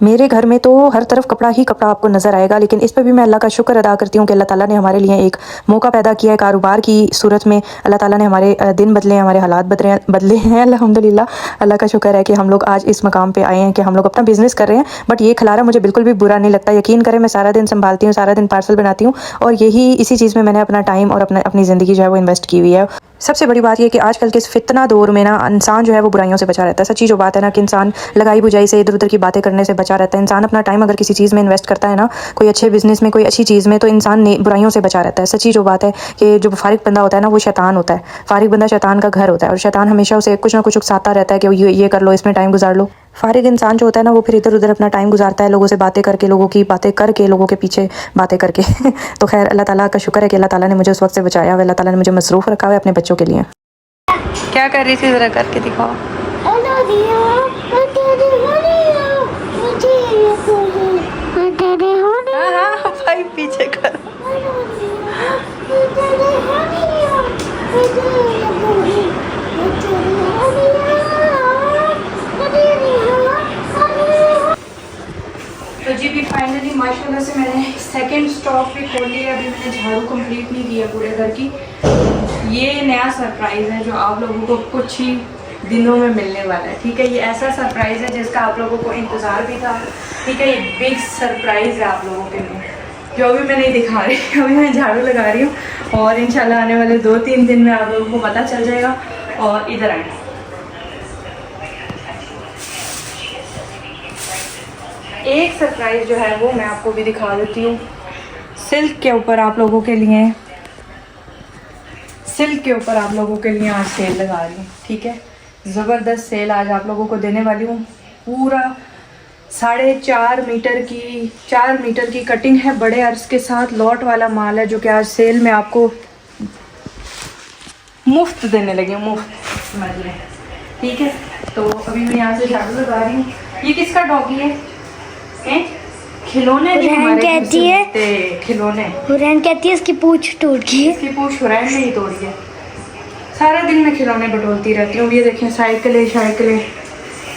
मेरे घर में तो हर तरफ कपड़ा ही कपड़ा आपको नज़र आएगा, लेकिन इस पर भी मैं अल्लाह का शुक्र अदा करती हूँ कि अल्लाह ताला ने हमारे लिए एक मौका पैदा किया है कारोबार की सूरत में। अल्लाह ताला ने हमारे दिन बदले हैं, हमारे हालात बदले हैं अल्हम्दुलिल्लाह। अल्लाह का शुक्र है कि हम लोग आज इस मकाम पे आए हैं कि हम लोग अपना बिज़नेस कर रहे हैं। बट ये खिलारा मुझे बिल्कुल भी बुरा नहीं लगता। यकीन करें, मैं सारा दिन संभालती हूँ, सारा दिन पार्सल बनाती हूँ, और यही इसी चीज़ में मैंने अपना टाइम और अपनी ज़िंदगी जो है वो इन्वेस्ट की हुई है। सबसे बड़ी बात यह कि आजकल के इस फितना दौर में ना इंसान जो है वो बुराइयों से बचा रहता है। सच्ची जो बात है ना कि इंसान लगाई बुझाई से इधर उधर की बातें करने से बचा रहता है। इंसान अपना टाइम अगर किसी चीज़ में इन्वेस्ट करता है ना, कोई अच्छे बिजनेस में, कोई अच्छी चीज़ में, तो इंसान बुराइयों से बचा रहता है। सच्ची जो बात है कि जो फारिग बंदा होता है ना, वो शैतान होता है। फारिग बंदा शैतान का घर होता है, और शैतान हमेशा उसे कुछ ना कुछ उकसाता रहता है कि ये कर लो, इसमें टाइम गुजार लो। फारिग इंसान जो होता है ना, वो फिर इधर उधर अपना टाइम गुजारता है, लोगों से बातें करके, लोगों की बातें करके, लोगों के पीछे बातें करके तो खैर अल्लाह ताला का शुक्र है कि अल्लाह ताला ने मुझे उस वक्त से बचाया हुआ, अल्लाह ताला ने मुझे मसरूफ़ रखा हुआ है अपने बच्चों के लिए। क्या कर रही थी, ज़रा करके दिखाओ। हाँ भाई पीछे कर। तो जी भी फाइनली माशाल्लाह से मैंने सेकंड स्टॉक भी खोल लिया। अभी मैंने झाड़ू कंप्लीट नहीं किया पूरे घर की। ये नया सरप्राइज़ है जो आप लोगों को कुछ ही दिनों में मिलने वाला है, ठीक है। ये ऐसा सरप्राइज़ है जिसका आप लोगों को इंतज़ार भी था, ठीक है। ये बिग सरप्राइज़ है आप लोगों के लिए, जो अभी मैं नहीं दिखा रही। अभी मैं झाड़ू लगा रही हूँ, और इंशाल्लाह आने वाले 2-3 दिन में आप लोगों को पता चल जाएगा। और इधर आए, एक सरप्राइज़ जो है वो मैं आपको भी दिखा देती हूँ। सिल्क के ऊपर आप लोगों के लिए, सिल्क के ऊपर आप लोगों के लिए आज सेल लगा रही हूँ, ठीक है। ज़बरदस्त सेल आज आप लोगों को देने वाली हूँ। पूरा 4.5 मीटर की 4 मीटर की कटिंग है, बड़े अर्ज के साथ लॉट वाला माल है, जो कि आज सेल में आपको मुफ्त देने लगी हूँ, मुफ्त समझ लें, ठीक है। तो अभी मैं यहाँ से झाड़ू लगा रही हूँ। ये किसका डॉगी है? खिलौने नहीं हमारे कहती है, खिलौने। हुरैन कहती है इसकी पूंछ टूट गई। इसकी पूंछ हुरैन ने ही तोड़ी है। सारा दिन मैं खिलौने बटोरती रहती हूँ। ये देखें, साइकिलें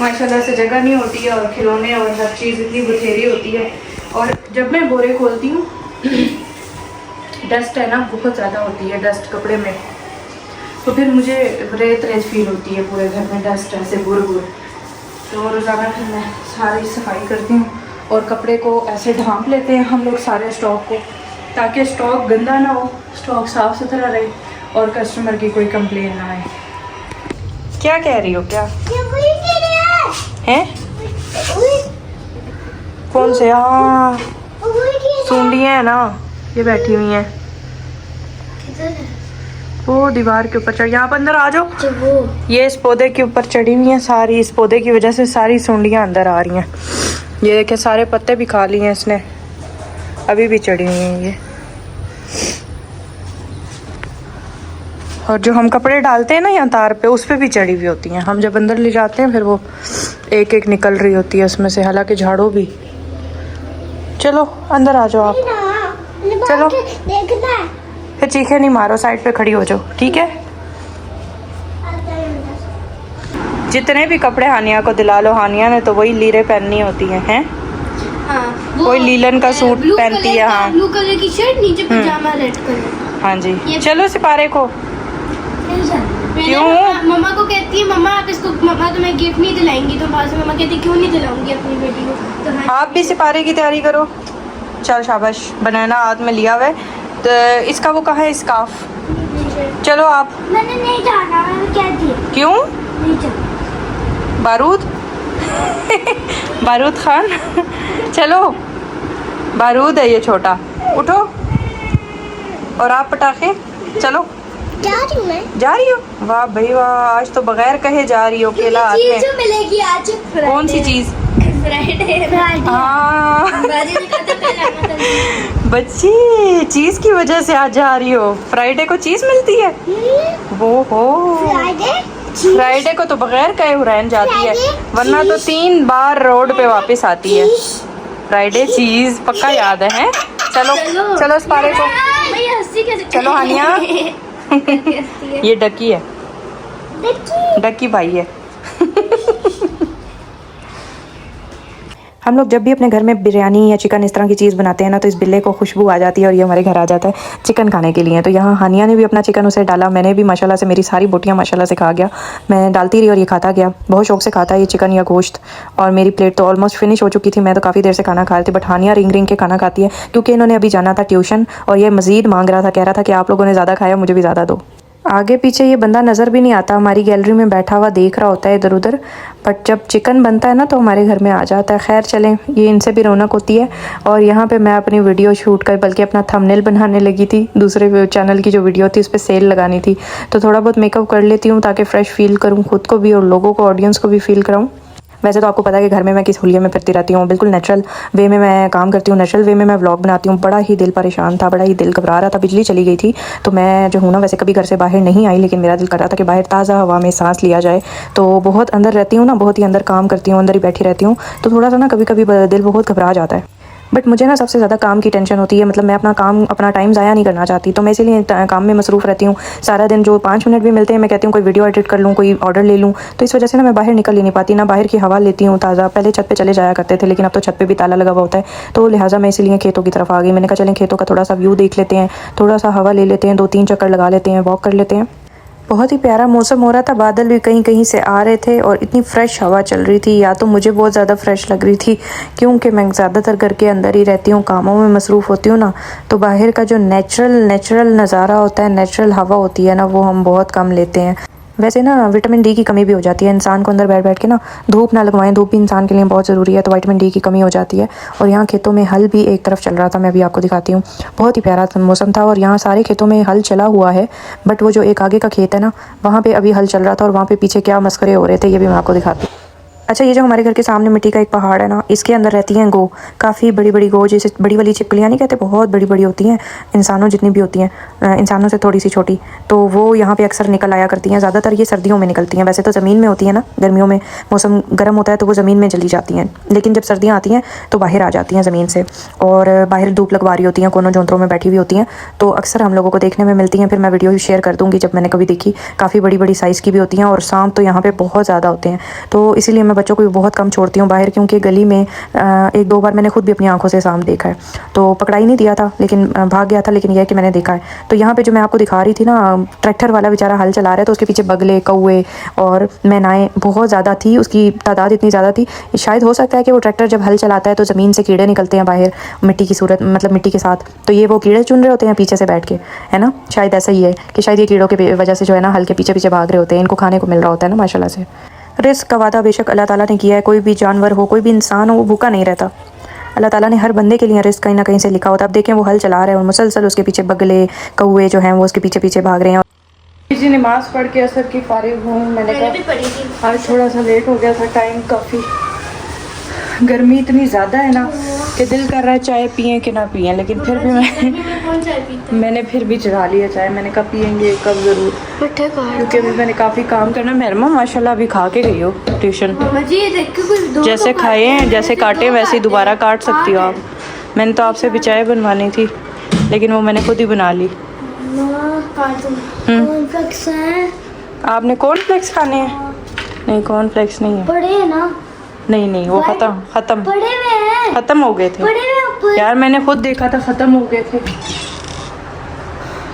माशाल्लाह से जगह नहीं होती है, और खिलौने और हर चीज़ इतनी बथेरी होती है। और जब मैं बोरे खोलती हूँ डस्ट है ना बहुत ज़्यादा होती है, डस्ट कपड़े में, तो फिर मुझे रेत फील होती है पूरे घर में, डस्ट ऐसे बुर। तो रोज़ाना फिर मैं सारी सफाई करती हूँ, और कपड़े को ऐसे ढांप लेते हैं हम लोग सारे स्टॉक को, ताकि स्टॉक गंदा ना हो, स्टॉक साफ़ सुथरा रहे, और कस्टमर की कोई कंप्लेन ना आए। क्या कह रही हो? क्या हैं? कौन से? हाँ, सूंडियाँ हैं ना, ये बैठी हुई हैं वो दीवार के ऊपर चढ़। यहाँ पर अंदर आ जाओ। ये इस पौधे के ऊपर चढ़ी हुई हैं सारी, इस पौधे की वजह से सारी सूंडियाँ अंदर आ रही हैं। ये देखे, सारे पत्ते भी खा लिए हैं इसने, अभी भी चढ़ी हुई हैं ये। और जो हम कपड़े डालते हैं ना यहाँ तार पे, उस पे भी चढ़ी हुई होती हैं। हम जब अंदर ले जाते हैं फिर वो एक एक निकल रही होती है उसमें से, हालांकि झाड़ू भी। चलो अंदर आ जाओ आप, चलो। फिर चीखे नहीं मारो, साइड पे खड़ी हो जाओ, ठीक है। जितने भी कपड़े हानिया को दिला लो, हानिया ने तो वही लीरे पहननी होती हैं। हाँ, कोई लीलन का सूट पहनती है। हाँ, ब्लू कलर की शर्ट, नीचे पजामा रेड कलर। हाँ जी, चलो सिपारे को। क्यों? मम्मा को कहती है, मम्मा आप इसको, मम्मा तुम्हें गिफ्ट नहीं दिलाएंगी, तो बाद में मम्मा कहती क्यों नहीं दिलाऊंगी अपनी बेटी को। तो आप भी सिपारे की तैयारी करो। चल शाबाश, बनाना हाथ में लिया हुआ है। तो इसका वो कहाँ है स्कार्फ? चलो आप। मैंने नहीं जाना, मैंने कह दिया। क्यों? नहीं जाना। बारूद बारूद खान चलो, बारूद है ये छोटा, उठो। और आप पटाखे, चलो। जा रही हूँ मैं। जा रही हो? वाह भाई वाह, आज तो बगैर कहे जा रही हो, केला हाथ में। जो मिलेगी आज। कौन सी चीज? हाँ बच्ची, चीज की वजह से आज जा रही हो। फ्राइडे को चीज मिलती है? वो हो, फ्राइडे को तो बगैर कहे हुरैन जाती है, वरना तो 3 बार रोड पे वापस आती है। फ्राइडे चीज पक्का याद है? चलो चलो इस पारे को, चलो हानिया। ये डकी है, डकी भाई है। हम लोग जब भी अपने घर में बिरयानी या चिकन इस तरह की चीज़ बनाते हैं ना, तो इस बिल्ले को खुशबू आ जाती है और ये हमारे घर आ जाता है चिकन खाने के लिए। तो यहाँ हानिया ने भी अपना चिकन उसे डाला, मैंने भी माशाल्लाह से, मेरी सारी बोटियाँ माशाल्लाह से खा गया। मैं डालती रही और ये खाता गया, बहुत शौक से खाता है ये चिकन या गोश्त। और मेरी प्लेट तो ऑलमोस्ट फिनिश हो चुकी थी, मैं तो काफ़ी देर से खाना खा रही थी। बट हानिया रिंग रिंग के खाना खाती है क्योंकि इन्होंने अभी जाना था ट्यूशन, और ये मज़ीद मांग रहा था, कह रहा था कि आप लोगों ने ज़्यादा खाया, मुझे भी ज़्यादा दो। आगे पीछे ये बंदा नज़र भी नहीं आता, हमारी गैलरी में बैठा हुआ देख रहा होता है इधर उधर, बट जब चिकन बनता है ना तो हमारे घर में आ जाता है। खैर चलें, ये इनसे भी रौनक होती है। और यहाँ पे मैं अपनी वीडियो शूट कर, बल्कि अपना थंबनेल बनाने लगी थी, दूसरे चैनल की जो वीडियो थी उस पर सेल लगानी थी, तो थोड़ा बहुत मेकअप कर लेती हूँ ताकि फ़्रेश फील करूँ खुद को भी और लोगों को, ऑडियंस को भी फील कराऊँ। वैसे तो आपको पता है कि घर में मैं किस हुलिये में फिरती रहती हूँ, बिल्कुल नेचुरल वे में मैं काम करती हूँ, नेचुरल वे में मैं व्लॉग बनाती हूँ। बड़ा ही दिल परेशान था, बड़ा ही दिल घबरा रहा था, बिजली चली गई थी, तो मैं जो हूँ ना, वैसे कभी घर से बाहर नहीं आई, लेकिन मेरा दिल कर रहा था कि बाहर ताज़ा हवा में सांस लिया जाए। तो बहुत अंदर रहती हूँ ना, बहुत ही अंदर काम करती हूँ, अंदर ही बैठी रहती हूँ, तो थोड़ा सा ना कभी कभी दिल बहुत घबरा जाता है। बट मुझे ना सबसे ज़्यादा काम की टेंशन होती है, मतलब मैं अपना काम, अपना टाइम ज़ाया नहीं करना चाहती, तो मैं इसीलिए काम में मसरूफ़ रहती हूँ सारा दिन। जो 5 मिनट भी मिलते हैं मैं कहती हूँ कोई वीडियो एडिट कर लूँ, कोई ऑर्डर ले लूँ, तो इस वजह से ना मैं बाहर निकल ही नहीं पाती, ना बाहर की हवा लेती हूँ ताज़ा। पहले छत पे चले जाया करते थे, लेकिन अब तो छत पे भी ताला लगा हुआ होता है, तो लिहाजा मैं इसीलिए खेतों की तरफ आ गई। मैंने कहा चलें खेतों का थोड़ा सा व्यू देख लेते हैं, थोड़ा सा हवा ले लेते हैं, 2-3 चक्कर लगा लेते हैं, वॉक कर लेते हैं। बहुत ही प्यारा मौसम हो रहा था, बादल भी कहीं कहीं से आ रहे थे और इतनी फ़्रेश हवा चल रही थी, या तो मुझे बहुत ज़्यादा फ़्रेश लग रही थी क्योंकि मैं ज़्यादातर घर के अंदर ही रहती हूँ, कामों में मसरूफ़ होती हूँ ना, तो बाहर का जो नेचुरल नज़ारा होता है, नेचुरल हवा होती है ना, वो हम बहुत कम लेते हैं। वैसे ना विटामिन डी की कमी भी हो जाती है इंसान को, अंदर बैठ बैठ के ना, धूप ना लगवाएं, धूप भी इंसान के लिए बहुत ज़रूरी है, तो विटामिन डी की कमी हो जाती है। और यहाँ खेतों में हल भी एक तरफ चल रहा था, मैं अभी आपको दिखाती हूँ, बहुत ही प्यारा मौसम था। और यहाँ सारे खेतों में हल चला हुआ है, बट वो जो एक आगे का खेत है ना, वहाँ पे अभी हल चल रहा था, और वहाँ पे पीछे क्या मस्करे हो रहे थे ये भी मैं आपको दिखाती हूँ। अच्छा, ये जो हमारे घर के सामने मिट्टी का एक पहाड़ है ना, इसके अंदर रहती हैं गो, काफ़ी बड़ी बड़ी गो, जैसे बड़ी वाली छिपकलियाँ नहीं कहते, बहुत बड़ी बड़ी होती हैं, इंसानों जितनी भी होती हैं, इंसानों से थोड़ी सी छोटी, तो वो यहाँ पे अक्सर निकल आया करती हैं। ज़्यादातर ये सर्दियों में निकलती हैं, वैसे तो ज़मीन में होती है ना, गर्मियों में मौसम गर्म होता है तो वो ज़मीन में चली जाती हैं, लेकिन जब सर्दियाँ आती हैं तो बाहर आ जाती हैं ज़मीन से, और बाहर धूप लगवा रही होती हैं, कोनों जोंतरों में बैठी हुई होती हैं, तो अक्सर हम लोगों को देखने में मिलती हैं। फिर मैं वीडियो शेयर कर दूँगी जब मैंने कभी देखी, काफ़ी बड़ी बड़ी साइज़ की भी होती हैं, और सांप तो यहाँ पर बहुत ज़्यादा होते हैं, तो इसीलिए मैं बच्चों को भी बहुत कम छोड़ती हूँ बाहर, क्योंकि गली में 1-2 बार मैंने खुद भी अपनी आंखों से सांप देखा है, तो पकड़ाई नहीं दिया था, लेकिन भाग गया था, लेकिन यह है कि मैंने देखा है। तो यहाँ पे जो मैं आपको दिखा रही थी ना, ट्रैक्टर वाला बेचारा हल चला रहा है, तो उसके पीछे बगले, कौवे और मैनाएँ बहुत ज़्यादा थी, उसकी तादाद इतनी ज़्यादा थी। शायद हो सकता है कि वो ट्रैक्टर जब हल चलाता है तो ज़मीन से कीड़े निकलते हैं बाहर, मिट्टी की सूरत, मतलब मिट्टी के साथ, तो ये वो कीड़े चुन रहे होते हैं पीछे से बैठ के, है ना, शायद ऐसा ही है कि शायद ये कीड़ों की वजह से जो है ना हल के पीछे पीछे भाग रहे होते हैं, इनको खाने को मिल रहा होता है ना माशाल्लाह से। रिस्क का वादा बेशक अल्लाह ताला ने किया है, कोई भी जानवर हो, कोई भी इंसान हो, वो भूखा नहीं रहता। अल्लाह ताला ने हर बंदे के लिए रिस्क कहीं ना कहीं से लिखा होता है। अब देखें वो हल चला रहे हैं और मुसलसल उसके पीछे बगले, कौवे जो हैं वो उसके पीछे पीछे भाग रहे हैं। जी नमाज़ पढ़ के असर की फारिग हूँ, मैंने कहा आज थोड़ा सा लेट हो गया था, टाइम काफ़ी, गर्मी इतनी ज़्यादा है ना कि दिल कर रहा है चाय पिएं कि ना पिएं, लेकिन फिर भी मैंने फिर भी चढ़ा लिया चाय। मैंने कहा पिएंगे कब ज़रूर, क्योंकि अभी मैंने काफ़ी काम करना। मेहरमा माशाल्लाह अभी खा के गई हो ट्यूशन, जैसे खाए हैं, जैसे काटे वैसे ही दोबारा काट सकती हो आप। मैंने तो आपसे भी चाय बनवानी थी, लेकिन वो मैंने खुद ही बना ली। आपने कॉर्नफ्लेक्स खाने हैं? नहीं कॉर्नफ्लेक्स नहीं है, बड़े हैं ना, नहीं वो ख़त्म बड़े में हैं, ख़त्म हो गए थे यार, मैंने खुद देखा था ख़त्म हो गए थे,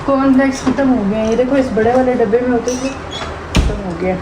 कॉर्नफ्लेक्स ख़त्म हो गए हैं। ये देखो इस बड़े वाले डब्बे में होते थे, ख़त्म हो गया।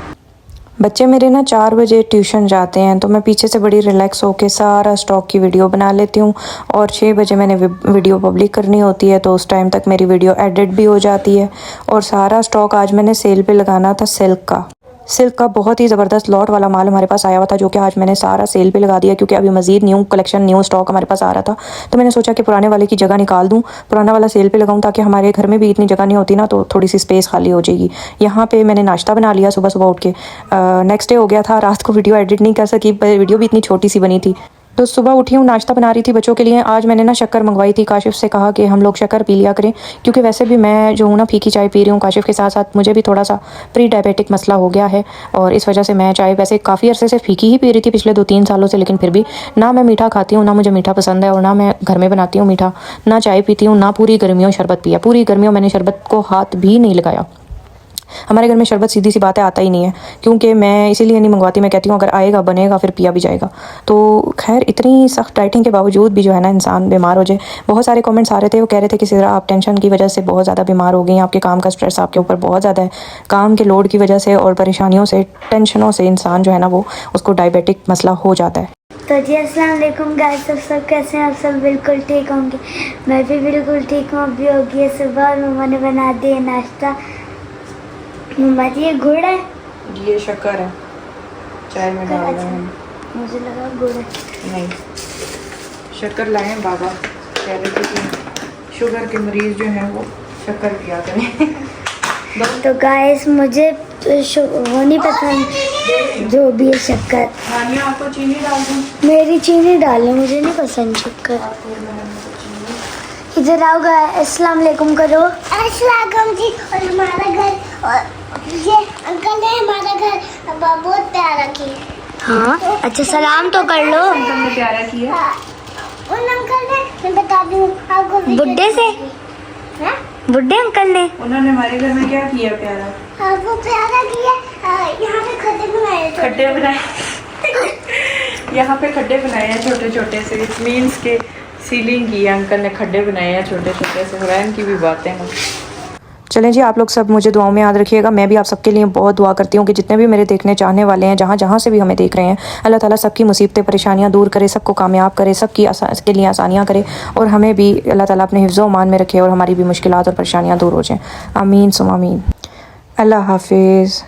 बच्चे मेरे ना 4 बजे ट्यूशन जाते हैं, तो मैं पीछे से बड़ी रिलैक्स होके सारा स्टॉक की वीडियो बना लेती हूँ, और 6 बजे मैंने वीडियो पब्लिक करनी होती है, तो उस टाइम तक मेरी वीडियो एडिट भी हो जाती है। और सारा स्टॉक आज मैंने सेल पे लगाना था, सिल्क का बहुत ही ज़बरदस्त लॉट वाला माल हमारे पास आया हुआ था, जो कि आज मैंने सारा सेल पे लगा दिया, क्योंकि अभी मज़ीद न्यू कलेक्शन, न्यू स्टॉक हमारे पास आ रहा था। तो मैंने सोचा कि पुराने वाले की जगह निकाल दूं, पुराना वाला सेल पे लगाऊं, ताकि हमारे घर में भी इतनी जगह नहीं होती ना, तो थोड़ी सी स्पेस खाली हो जाएगी। यहाँ पे मैंने नाश्ता बना लिया सुबह सुबह उठ के, नेक्स्ट डे हो गया था, रात को वीडियो एडिट नहीं कर सकी, वीडियो भी इतनी छोटी सी बनी थी। तो सुबह उठी हूँ, नाश्ता बना रही थी बच्चों के लिए। आज मैंने ना शक्कर मंगवाई थी, काशिफ से कहा कि हम लोग शक्कर पी लिया करें, क्योंकि वैसे भी मैं जो हूँ ना फीकी चाय पी रही हूँ काशिफ के साथ साथ, मुझे भी थोड़ा सा प्री डायबिटिक मसला हो गया है, और इस वजह से मैं चाय वैसे काफ़ी अरसे से फीकी ही पी रही थी पिछले 2-3 सालों से, लेकिन फिर भी ना मैं मीठा खाती हूँ, ना मुझे मीठा पसंद है, और ना मैं घर में बनाती हूँ मीठा, ना चाय पीती हूँ, ना पूरी गर्मियों शरबत पिया, पूरी गर्मियों मैंने शरबत को हाथ भी नहीं लगाया। हमारे घर में शरबत सीधी सी बात है आता ही नहीं है, क्योंकि मैं इसीलिए नहीं मंगवाती। मैं कहती हूँ अगर आएगा बनेगा फिर पिया भी जाएगा। तो खैर इतनी सख्त डाइटिंग के बावजूद भी जो है ना इंसान बीमार हो जाए। बहुत सारे कमेंट्स आ रहे थे, वो कह रहे थे कि सिरा आप टेंशन की वजह से बहुत ज़्यादा बीमार हो गई, आपके काम का स्ट्रेस आपके ऊपर बहुत ज़्यादा है। काम के लोड की वजह से और परेशानियों से, टेंशनों से इंसान जो है ना वो उसको डायबिटिक मसला हो जाता है। तो जी अस्सलाम वालेकुम गाइस, सब कैसे हैं आप? सब बिल्कुल ठीक होंगे। मैं भी बिल्कुल ठीक हूँ। अभी हो गई है सुबह और मम्मा ने बना दिया नाश्ता। मम्मा जी ये गुड़ है? ये शक्कर है, चाय में डाल रहे हैं। मुझे लगा गुड़ है। नहीं, शक्कर लाए बाबा, कह रहे थे कि शुगर के मरीज़ जो हैं वो शक्कर पिया करें। तो गाइस मुझे वो नहीं पसंद जो भी है शक्कर। नानिया आपको चीनी डाल दूँ? मेरी चीनी डालें, मुझे नहीं पसंद शक्कर। इधर आओ गाइस, अस्सलाम वालेकुम करो। अस्सलाम वालेकुम जी। और हमारा घर और ये अंकल है, हमारा घर बहुत प्यारा किया। हाँ अच्छा, सलाम तो कर लो। हमने प्यारा किया। हाँ, उन अंकल ने, मैं बता दूँ आपको, बुड्ढे से? हाँ? बुड्ढे अंकल ने उन्होंने हमारे घर में क्या किया प्यारा? हाँ, वो प्यारा किया। यहाँ पे खड्डे बनाए थे। खड्डे बनाए। यहाँ पे खड्डे बनाए हैं छोटे छोटे से, इट मीन्स के सीलिंग की अंकल ने खड्डे बनाए हैं छोटे छोटे से। हुरैन की भी बातें हैं। चलें जी, आप लोग सब मुझे दुआओं में याद रखिएगा। मैं भी आप सबके लिए बहुत दुआ करती हूँ कि जितने भी मेरे देखने चाहने वाले हैं, जहाँ जहाँ से भी हमें देख रहे हैं, अल्लाह ताला सबकी मुसीबतें परेशानियाँ दूर करे, सबको कामयाब करे, सबकी के लिए आसानियाँ करे, और हमें भी अल्लाह ताला अपने हिफ्ज़ व मान में रखे और हमारी भी मुश्किलात और परेशानियाँ दूर हो जाएँ। आमीन सुम आमीन। अल्लाह हाफिज़।